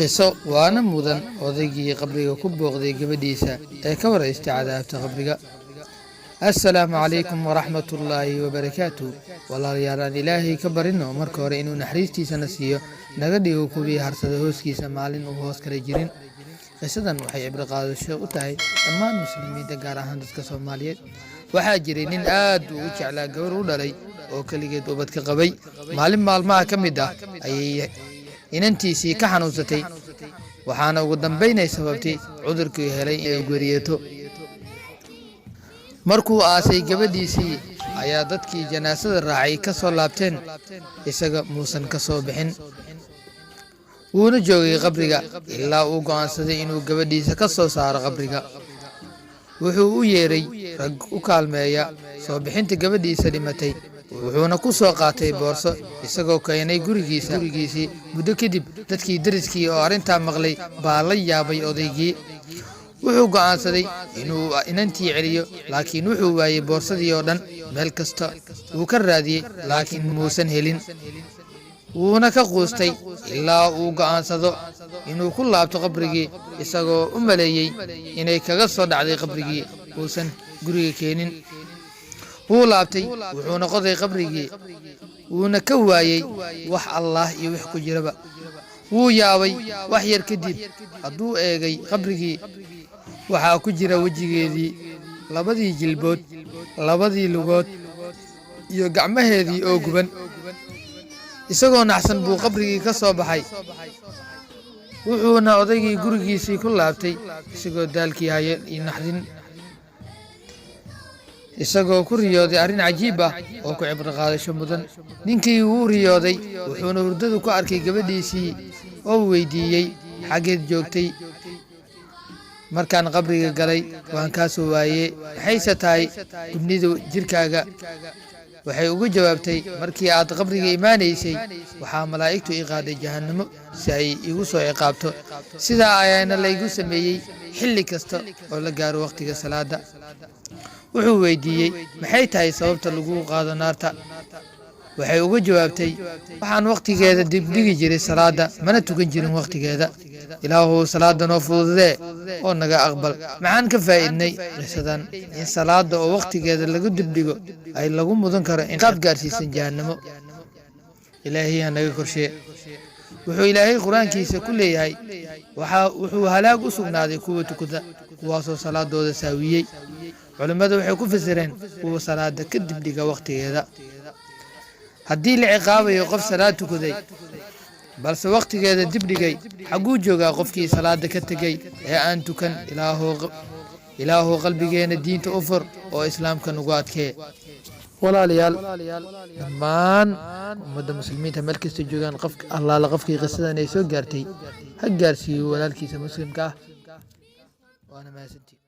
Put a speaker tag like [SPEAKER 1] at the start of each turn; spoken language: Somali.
[SPEAKER 1] qiso waana mudan odaygii qabriga ku booqday gabadhiisa ee ka waraystay cadaabta qabriga. assalaamu calaykum waraxmatullaahi wabarakaatu. walaalayaalaan ilaahay ka barino marka hore inuu naxariistiisana siiyo, naga dhigo kuwii harsada hooskiisa maalin uu hoos kala jirin. qisadan waxay cibro qaadasho u tahay dhammaan muslimiinta, gaar ahaan dadka Soomaaliyeed. waxaa jiray nin aad u jeclaa gabar u dhalay oo keligeed ubad ka qabay. maalin maalmaha ka mid ah ayay inantiisii ka xanuunsatay, waxaana ugu dambaynay sababtay cudurkii helay inay geeriyoto. markuu aasay gabadhiisii ayaa dadkii janaasada raacay ka soo laabteen, isaga muusan ka soo bixin. wuuna joogay qabriga ilaa uu go'aansaday inuu gabadhiisa ka soo saaro qabriga. wuxuu u yeeray rag u kaalmeeya soo bixinta gabadhiisa dhimatay, wuxuuna ku soo qaatay boorso isagoo keenay gurigiisii. muddo kadib dadkii dariskii oo arrintaa maqlay baa la yaabay odaygii. wuxuu go'aansaday inuu inantii celiyo, laakiin wuxuu waayey boorsadii oo dhan. meel kasta wuu ka raadiyey, laakiin muusan helin. wuuna ka quustay ilaa uu go'aansado inuu ku laabto qabrigii, isagoo u maleeyey inay kaga soo dhacday qabrigii uusan guriga keenin. wuu laabtay, wuxuuna qoday qabrigii, wuuna ka waayey wax allaah iyo wix ku jiraba. wuu yaabay. wax yar kadib hadduu eegay qabrigii, waxaa ku jira wejigeedii, labadii jilbood, labadii lugood iyo gacmaheedii oo guban. isagoo naxsan buu qabrigii ka soo baxay, wuxuuna odaygii gurigiisii ku laabtay isagoo daalkii haya iyo naxdin, isagoo ku riyooday arrin cajiib ah oo ku cibro qaadasho mudan. ninkii wuu riyooday, wuxuuna hurdadu ku arkay gabadhiisii oo weydiiyey, xaggeed joogtay? markaan qabriga galay waan kaa soo waayey, maxayse tahay gubnida jirkaaga? waxay ugu jawaabtay, markii aad qabriga imaanaysay waxaa malaa'igtu ii qaaday jahannamo si ay igu soo ciqaabto. sidaa ayaana laygu sameeyey xilli kasta oo la gaaro wakhtiga salaada. wuxuu weydiiyey, maxay tahay sababta lagu qaado naarta? waxay uga jawaabtay, waxaan wakhtigeeda dibdhigi jiray salaada, mana tukan jirin wakhtigeeda. ilaahu salaada noo fududee oo naga aqbal. maxaan ka faa'iidnay qisadan? in salaada oo wakhtigeeda lagu dibdhigo ay lagu mudan karo ciqaab gaarsiisan jahannamo. ilaahay ha naga korshee. wuxuu ilaahay qur-aankiisa ku leeyahay, wuxuu halaag u sugnaaday kuwa tukada, kuwaasoo salaadooda saawiyey. culimmadu waxay ku fasireen kuwa salaada ka dibdhiga wakhtigeeda. haddii la ciqaabayo qof salaad tukaday balse wakhtigeeda dibdhigay, xagguu joogaa qofkii salaada ka tegey ee aan tukan? ilaahu qalbigeena diinta u fur oo islaamka nagu adkee. walaalayaal, dhammaan ummadda muslimiinta meel kasta joogaan, allaala qofkii qisadan ay soo gaartay ha gaarsiiyo walaalkiisa muslimka ah. waana mahadsantiin.